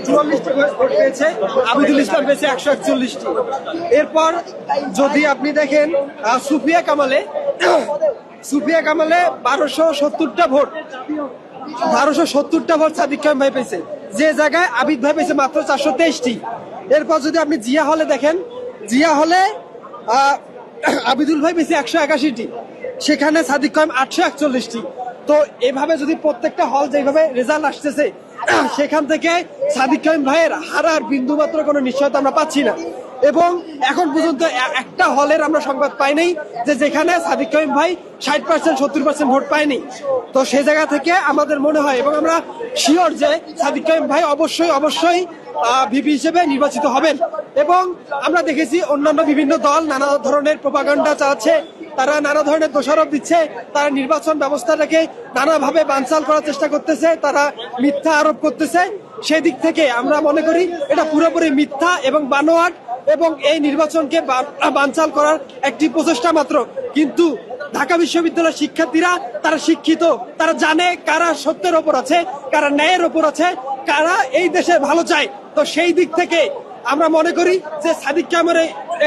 44টি vote পেয়েছে, আবিদুল ইসলাম পেয়েছে 141টি। এরপর যদি আপনি দেখেন সুফিয়া কামালে 1270টা ভোট, 1270টা ভোট সাদিক কায়েম ভাই পেয়েছে, যে জায়গায় আবিদ ভাই পেয়েছে মাত্র 423টি। এরপর যদি আপনি জিয়া হলে দেখেন, জিয়া হলে আবিদুল ভাই পেয়েছে 181টি, সেখানে সাদিক কায়েম 841টি। তো এভাবে যদি প্রত্যেকটা হল যেভাবে রেজাল্ট আসতেছে, সেখান থেকে সাদিক কায়েম ভাইয়ের হারার বিন্দু মাত্র কোনো নিশ্চয়তা আমরা পাচ্ছি না। এবং এখন পর্যন্ত একটা হলের আমরা সংবাদ পাইনি যে যেখানে সাদিক কায়েম ভাই 60% 70% ভোট পায়নি। তো সেই জায়গা থেকে আমাদের মনে হয় এবং আমরা শিওর যে সাদিক কায়েম ভাই অবশ্যই ভিপি হিসেবে নির্বাচিত হবেন। এবং আমরা দেখেছি অন্যান্য বিভিন্ন দল নানা ধরনের প্রোপাগান্ডা চালাচ্ছে, তারা নানা ধরনের দোষারোপ দিচ্ছে, তারা নির্বাচন ব্যবস্থাটাকে নানাভাবে বানচাল করার চেষ্টা করতেছে, তারা মিথ্যা আরোপ করতেছে। সেই দিক থেকে আমরা মনে করি এটা পুরোপুরি মিথ্যা এবং বানোয়াট, এবং এই নির্বাচনকে বানচাল করার একটি প্রচেষ্টা মাত্র। কিন্তু ঢাকা বিশ্ববিদ্যালয়ের শিক্ষার্থীরা তারা শিক্ষিত, তারা জানে কারা সত্যের ওপর আছে, কারা ন্যায়ের ওপর আছে, কারা এই দেশে ভালো চায়। তো সেই দিক থেকে আমরা মনে করি যে সাদিক কায়েমের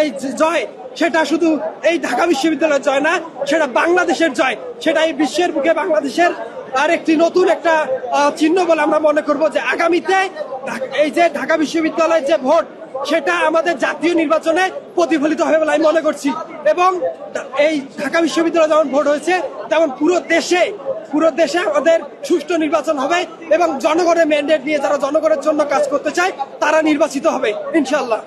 এই জয়, সেটা শুধু এই ঢাকা বিশ্ববিদ্যালয়ের জয় না, সেটা বাংলাদেশের জয়, সেটা এই বিশ্বের বুকে বাংলাদেশের আর একটি নতুন একটা চিহ্ন বলে আমরা মনে করব যে আগামীতে এই যে ঢাকা বিশ্ববিদ্যালয়ের যে ভোট, সেটা আমাদের জাতীয় নির্বাচনে প্রতিফলিত হবে বলে আমি মনে করছি। এবং এই ঢাকা বিশ্ববিদ্যালয়ে যেমন ভোট হয়েছে, তেমন পুরো দেশে আমাদের সুষ্ঠু নির্বাচন হবে এবং জনগণের ম্যান্ডেট নিয়ে যারা জনগণের জন্য কাজ করতে চায় তারা নির্বাচিত হবে ইনশাল্লাহ।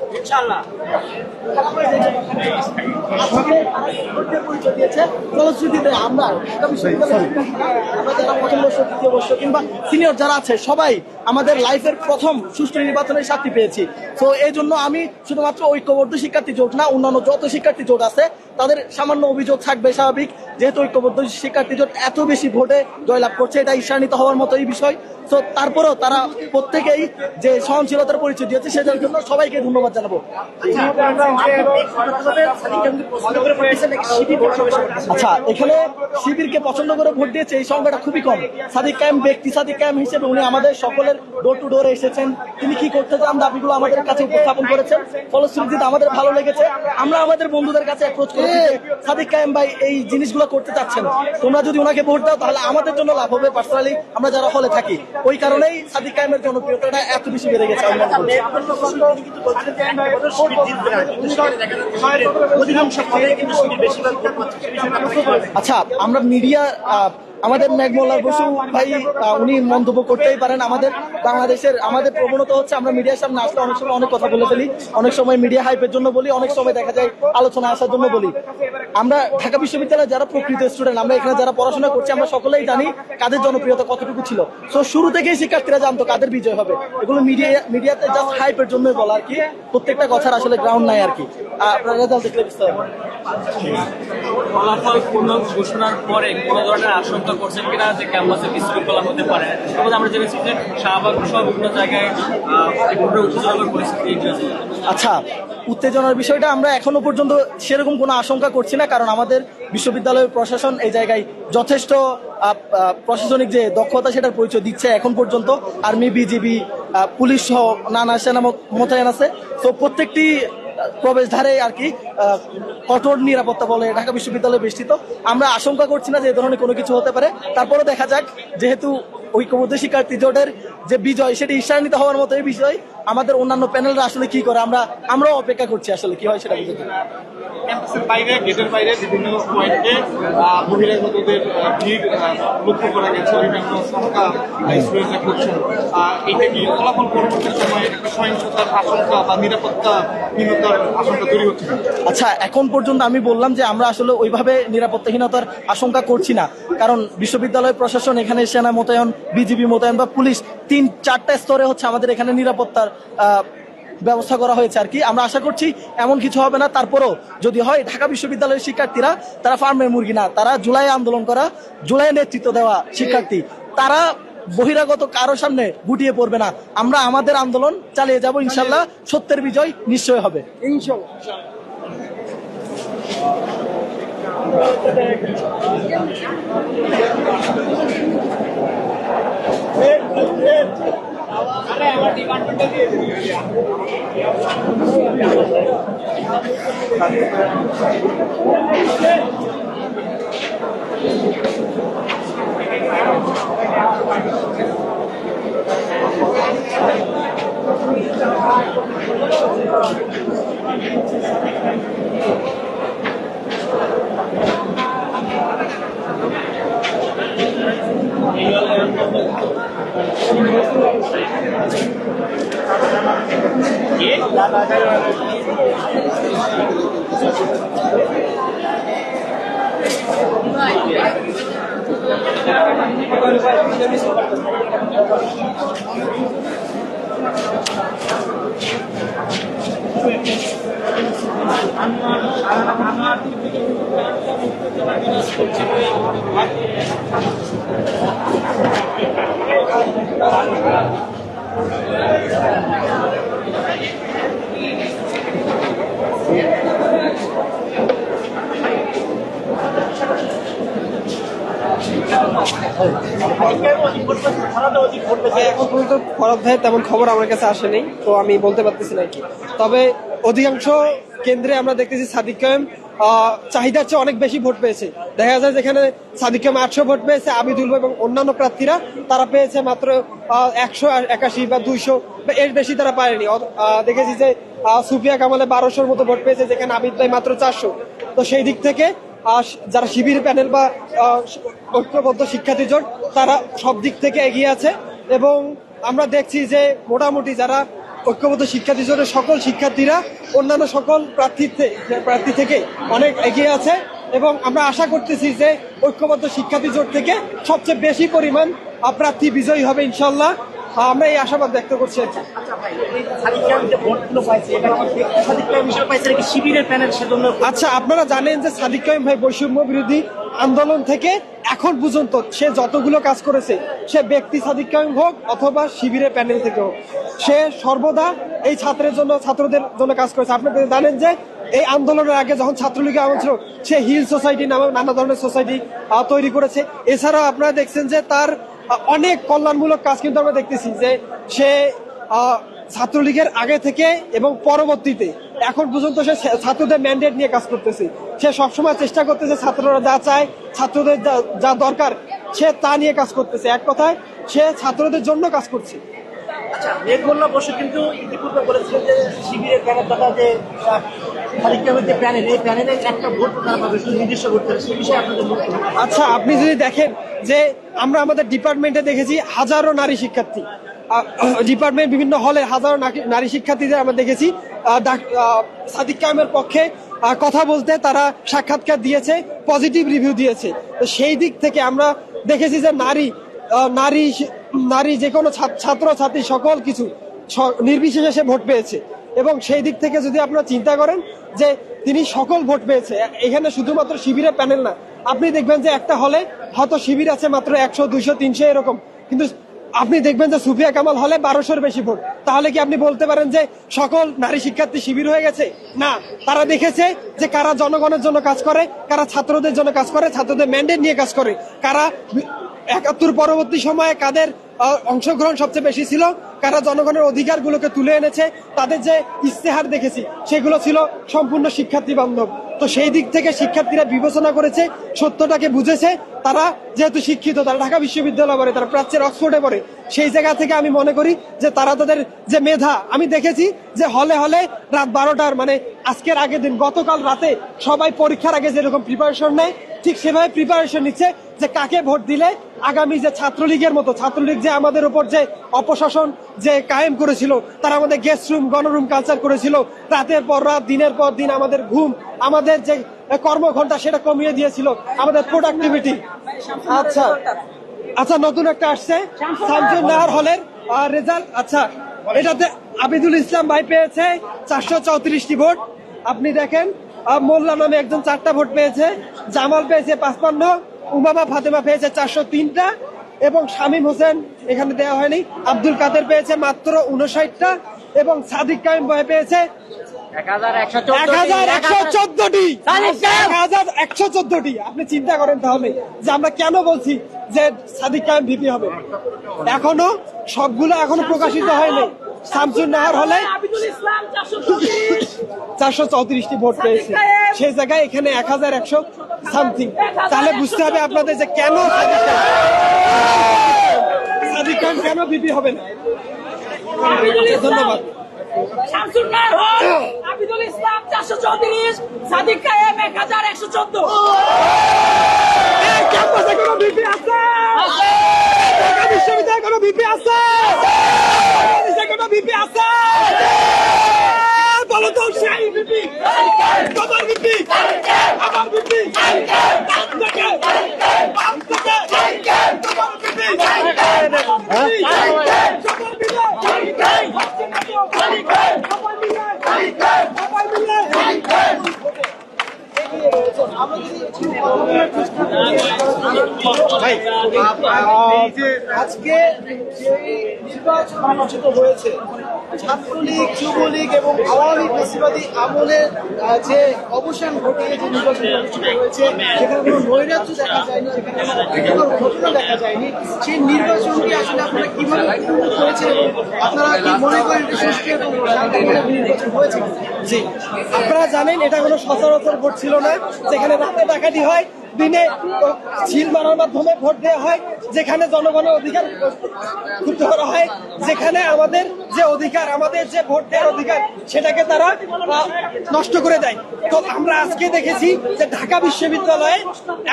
আমরা যারা প্রথম বর্ষ, দ্বিতীয় বর্ষ কিংবা সিনিয়র যারা আছে, সবাই আমাদের লাইফের প্রথম সুষ্ঠু নির্বাচনের সাক্ষী পেয়েছি। তো এই জন্য আমি শুধুমাত্র ঐক্যবদ্ধ শিক্ষার্থী জোট না, অন্যান্য যত শিক্ষার্থী জোট আছে তাদের সামান্য অভিযোগ থাকবে স্বাভাবিক, যেহেতু ঐক্যবদ্ধ শিক্ষার্থী জোট এত বেশি ভোটে জয়লাভ করছে, এটা ঈর্ষান্বিত হওয়ার মতো এই বিষয়। তো তারপরেও তারা প্রত্যেকেই যে সহনশীলতার পরিচয় দিয়েছে, সেটার জন্য সবাইকে ধন্যবাদ জানাবো। আচ্ছা, এখানে শিবিরকে পছন্দ করে ভোট দিয়েছে এই সংখ্যাটা খুবই কম। সাদিক কায়েম ব্যক্তি, সাদিক কায়েম হিসেবে উনি আমাদের সকলের ডোর টু ডোরে এসেছেন, তিনি কি করতে চান দাবিগুলো আমাদের কাছে উপস্থাপন করেছেন, ফলশ্রুতিতে আমাদের ভালো লেগেছে। আমরা আমাদের বন্ধুদের কাছে অ্যাপ্রোচ করেছি যে সাদিক কায়েম ভাই এই জিনিসগুলো করতে চাচ্ছেন, তোমরা যদি ওনাকে ভোট দাও তাহলে আমাদের জন্য লাভ হবে, পার্সোনালি আমরা যারা হলে থাকি। ওই কারণেই সাদিক কায়েমের জনপ্রিয়তাটা এত বেশি বেড়ে গেছে। আচ্ছা, আমরা মিডিয়া, আমাদের মেঘমোল্লার বসু ভাই উনি মন্তব্য করতেই পারেন। আমাদের প্রবণতা হচ্ছে আমরা মিডিয়ার সামনে আসলে অনেক সময় অনেক কথা বলে ফেলি, অনেক সময় মিডিয়া হাইপের জন্য বলি, অনেক সময় দেখা যায় আলোচনা আসার জন্য বলি। আমরা ঢাকা বিশ্ববিদ্যালয়ে যারা প্রকৃত স্টুডেন্ট, আমরা এখানে যারা পড়াশোনা করছি, আমরা সকলেই জানি কাদের জনপ্রিয়তা কতটুকু ছিল। তো শুরু থেকেই শিক্ষার্থীরা জানতো কাদের বিজয় হবে। এগুলো মিডিয়াতে জাস্ট হাইপের জন্যই বলা আর কি, প্রত্যেকটা কথার আসলে গ্রাউন্ড নাই আর কি। আপনারা রেজাল্ট দেখলে বুঝতে পারবেন। ফলাফল পূর্ণ ঘোষণার পরে কোন ধরনের আশঙ্কা করছেন কিনা যে ক্যাম্পাসে বিশৃঙ্খলা হতে পারে? আমরা জেনেছি যে শাহবাগ সহ বিভিন্ন জায়গায় উত্তেজনার পরিস্থিতি। আচ্ছা, উত্তেজনার বিষয়টা আমরা এখনো পর্যন্ত সেরকম কোনো আশঙ্কা করছি না, কারণ আমাদের বিশ্ববিদ্যালয়ের প্রশাসন এই জায়গায় যথেষ্ট প্রশাসনিক যে দক্ষতা সেটার পরিচয় দিচ্ছে এখন পর্যন্ত। আর্মি, বিজিবি, পুলিশ সহ নানা সেনা মোতায়েন আছে। তো প্রত্যেকটি প্রবেশদ্বারে আর কি কঠোর নিরাপত্তা বলে ঢাকা বিশ্ববিদ্যালয়ে বেষ্টিত। আমরা আশঙ্কা করছি না যে এই ধরনের কোনো কিছু হতে পারে। তারপরে দেখা যাক, যেহেতু ঐক্যবদ্ধ শিক্ষার্থী জোটের যে বিজয় সেটি ঈর্ষান্বিত হওয়ার মতো এই বিষয়, আমাদের অন্যান্য প্যানেলরা আসলে কি করে আমরাও অপেক্ষা করছি আসলে কি হয় সেটা বুঝতে। গেটের বাইরে বিভিন্ন পয়েন্টে বহিরাগতদের ভিড় লক্ষ্য করা গেছে, বিভিন্ন সংখ্যা করছেন। এটা কি ফলাফল পরবর্তী সময়ে একটা সহিংসতার আশঙ্কা বা নিরাপত্তাহীনতার আশঙ্কা তৈরি হচ্ছে? আচ্ছা, এখন পর্যন্ত আমি বললাম যে আমরা আসলে ওইভাবে নিরাপত্তাহীনতার আশঙ্কা করছি না, কারণ বিশ্ববিদ্যালয় প্রশাসন, এখানে সেনা মোতায়েন, বিজিবি মোতায়েন বা পুলিশ, 3-4টা স্তরে হচ্ছে আমাদের এখানে নিরাপত্তার ব্যবস্থা করা হয়েছে আর কি। আমরা আশা করছি এমন কিছু হবে না। তারপরও যদি হয়, ঢাকা বিশ্ববিদ্যালয়ের শিক্ষার্থীরা তারা ফার্মের মুরগি না, তারা জুলাই আন্দোলন করা, জুলাই নেতৃত্ব দেওয়া শিক্ষার্থী, তারা বহিরাগত কারো সামনে গুটিয়ে পড়বে না। আমরা আমাদের আন্দোলন চালিয়ে যাব, ইনশাল্লাহ সত্যের বিজয় নিশ্চয় হবে। ইনশাল্লাহ। ভাই এখন পর্যন্ত ফরাদ ভাইয়ের তেমন খবর আমার কাছে আসেনি, তো আমি বলতে পারতেছি না কি। তবে অধিকাংশ কেন্দ্রে আমরা দেখতেছি সাদিক কায়েম চাহিদার চেয়ে অনেক বেশি ভোট পেয়েছে। দেখা যায় যেখানে সাদিক কায়েম 800 ভোট পেয়েছে, আবিদুল এবং অন্যান্য প্রার্থীরা তারা পেয়েছে মাত্র 181 বা 200 বা এর বেশি তারা পায়নি। দেখেছি যে সুফিয়া কামালে 1200-র মতো ভোট পেয়েছে, যেখানে আবিদ ভাই মাত্র 400। তো সেই দিক থেকে যারা শিবির প্যানেল বা ঐক্যবদ্ধ শিক্ষার্থী জোট তারা সব দিক থেকে এগিয়ে আছে, এবং আমরা দেখছি যে মোটামুটি যারা ঐক্যবদ্ধ শিক্ষার্থী জোটের সকল শিক্ষার্থীরা অন্যান্য সকল প্রার্থী থেকে অনেক এগিয়ে আছে, এবং আমরা আশা করতেছি যে ঐক্যবদ্ধ শিক্ষার্থী জোট থেকে সবচেয়ে বেশি পরিমাণ প্রার্থী বিজয়ী হবে ইনশাল্লাহ। আমরা এই আশাবাদ ব্যক্ত করছি আর কি। আচ্ছা, আপনারা জানেন যে সাদিক কায়েম ভাই বৈষম্য বিরোধী আন্দোলন থেকে এখন পর্যন্ত সে যতগুলো কাজ করেছে, সে ব্যক্তি সাদিক কায়েম হোক অথবা শিবিরের প্যানেল থেকে হোক, সে সর্বদা এই ছাত্রদের জন্য কাজ করেছে। আপনারা জানেন যে এই আন্দোলনের আগে যখন ছাত্রলীগ আমল ছিল, সে হিল সোসাইটি নামে নানা ধরনের সোসাইটি তৈরি করেছে। এছাড়াও আপনারা দেখছেন যে তার অনেক কল্যাণমূলক কাজ কিন্তু আমরা দেখতেছি যে সে ছাত্রলীগের আগে থেকে এবং পরবর্তীতে এখন পর্যন্ত সে ছাত্রদের ম্যান্ডেট নিয়ে কাজ করতেছে। সে সবসময় চেষ্টা করতেছে ছাত্ররা যা চায়, ছাত্রদের যা দরকার সে তা নিয়ে কাজ করতেছে। এক কথায় সে ছাত্রদের জন্য কাজ করছে। আচ্ছা, মেঘমোল্লা বসু কিন্তু ইতিপূর্বে বলেছিলেন যে শিবিরের প্যানেল তথা যে সাদিক কায়েমের যে প্যানেল, এই প্যানেলের একটা ভোট তারা পাবে, শুধু নির্দিষ্ট করতে হবে। সেই বিষয়ে আপনাদের বক্তব্য। আচ্ছা, আপনি যদি দেখেন যে আমরা আমাদের ডিপার্টমেন্টে দেখেছি হাজারো নারী শিক্ষার্থী, ডিপার্টমেন্ট বিভিন্ন হলে হাজারো নারী শিক্ষার্থীদের আমরা দেখেছি সাদিক কায়েমের পক্ষে কথা বলতে, তারা সাক্ষাৎকার দিয়েছে, পজিটিভ রিভিউ দিয়েছে। তো সেই দিক থেকে আমরা দেখেছি যে নারী যে কোনো ছাত্র ছাত্রী সকল কিছু নির্বিশেষে সে ভোট পেয়েছে, এবং সেই দিক থেকে যদি আপনারা চিন্তা করেন যে তিনি সকল ভোট পেয়েছে, এখানে শুধুমাত্র শিবিরের প্যানেল না, আপনি দেখবেন যে একটা হলে হয়তো শিবির আছে মাত্র 100, 200, 300 এরকম, কিন্তু আপনি দেখবেন যে সুফিয়া কামাল হলে 1200-র বেশি ভোট। তাহলে কি আপনি বলতে পারেন যে সকল নারী শিক্ষার্থী শিবির হয়ে গেছে? না, তারা দেখেছে যে কারা জনগণের জন্য কাজ করে, কারা ছাত্রদের জন্য কাজ করে, ছাত্রদের ম্যান্ডেট নিয়ে কাজ করে, কারা 71 পরবর্তী সময়ে কাদের অংশগ্রহণ সবচেয়ে বেশি ছিল, কারা জনগণের অধিকারগুলোকে তুলে এনেছে, তাদের যে ইস্তেহার দেখেছি সেগুলো ছিল সম্পূর্ণ শিক্ষার্থী বান্ধব। তো সেই দিক থেকে শিক্ষার্থীরা বিবেচনা করেছে, সত্যটাকে বুঝেছে। তারা যেহেতু শিক্ষিত, তারা ঢাকা বিশ্ববিদ্যালয়ে পড়ে, তারা প্রাচ্যের অক্সফোর্ডে পড়ে, সেই জায়গা থেকে আমি মনে করি যে তারা তাদের যে মেধা, আমি দেখেছি যে হলে রাত 12টার মানে আজকের আগের দিন গতকাল রাতে সবাই পরীক্ষার আগে যেরকম প্রিপারেশন নেয়, ঠিক সেভাবে প্রিপারেশন নিচ্ছে যে কাকে ভোট দিলে আগামী যে ছাত্রলীগের মতো, ছাত্রলীগ যে আমাদের উপর যে অপশাসন যে কায়েম করেছিল, তারা আমাদের গেস্ট রুম গণরুম কালচার করেছিল, রাতের পর রাত দিনের পর দিন আমাদের ঘুম, আমাদের যে কর্মঘণ্টা সেটা কমিয়ে দিয়েছিল, আমাদের প্রোডাক্টিভিটি। আচ্ছা, নতুন একটা আসছে শামসুন নাহার হলের রেজাল্ট। আচ্ছা, এটাতে আবিদুল ইসলাম ভাই পেয়েছে 434টি ভোট। আপনি দেখেন মোল্লা নামে একজন 4টা ভোট পেয়েছে, জামাল পেয়েছে 55, উমামা ফাতেমা পেয়েছে 403টা, এবং শামীম হোসেন এখানে দেওয়া হয়নি, আব্দুল কাদের পেয়েছে মাত্র 59টা, এবং সাদিক কায়েম ভাই পেয়েছে 1114টি 1114টি। আপনি চিন্তা করেন তাহলে যে আমরা কেন বলছি যে সাদিক কায়েম ভিপি হবে। এখনো সবগুলো এখনো প্রকাশিত হয়নি। শামসুন নাহার হলে 434টি ভোট পেয়েছে, সেই জায়গায় এখানে 1100 সামথিং। তাহলে বুঝতে হবে আপনাদের যে কেন সাদিক কায়েম কেন ভিপি হবে না। ধন্যবাদ। শামসুন নাহার হল আবিদুল ইসলাম 434, সাদিক কায়েম 1114। ক্যাম্পাসে কোনো ভিপি আছে? ঢাকা বিশ্ববিদ্যালয়ে কোনো ভিপি আছে? বাংলাদেশে কোনো ভিপি আছে? বলো তো সেই ভিপি, তোমার ভিপি, আমার ভিপি, বাম থেকে, বাম থেকে, তোমার ভিপি, আজকে যে নির্বাচন অনুষ্ঠিত হয়েছে, ছাত্রলীগ, যুবলীগ এবং আওয়ামী লীগ ফ্যাসিবাদী আমলের যে অবসান ঘটিয়ে যে নির্বাচন অনুষ্ঠিত হয়েছে, যেখানে কোনো নৈরাজ্য দেখা যায়নি, যেখানে কোনো ঘটনা দেখা যায়নি, সেই নির্বাচনটি আসলে আপনারা কিভাবে উপভোগ করেছেন এবং আপনারা কি মনে করেন যে সুষ্ঠু এবং শান্তিপূর্ণ নির্বাচন হয়েছে? জি, আপনারা জানেন এটা কোনো সচরাচর ভোট ছিল না, যেখানে রাতে ডাকাতি হয়, দিনে ঝিল মারার মাধ্যমে ভোট দেওয়া হয়, যেখানে জনগণের অধিকার ক্ষুব্ধ করা হয়, যেখানে আমাদের যে অধিকার, আমাদের যে ভোট দেওয়ার অধিকার, সেটাকে তারা নষ্ট করে দেয়। তো আমরা আজকে দেখেছি যে ঢাকা বিশ্ববিদ্যালয়ে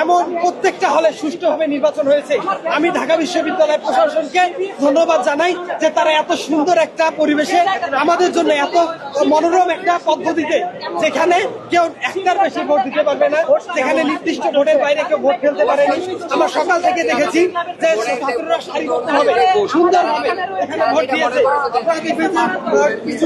এমন প্রত্যেকটা হলে সুষ্ঠুভাবে নির্বাচন হয়েছে। আমি ঢাকা বিশ্ববিদ্যালয় প্রশাসনকে ধন্যবাদ জানাই যে তারা এত সুন্দর একটা পরিবেশে আমাদের জন্য এত মনোরম একটা পদ্ধতিতে, যেখানে কেউ একটার বেশি ভোট দিতে পারবে না, যেখানে নির্দিষ্ট ভোটের বাইরে কেউ ভোট ফেলতে পারেনি। আমরা সকাল থেকে দেখেছি যে ছাত্ররা সারিবদ্ধভাবে সুন্দরভাবে এখানে ভোট দিয়েছে। আপনারা দেখেছেন কিছু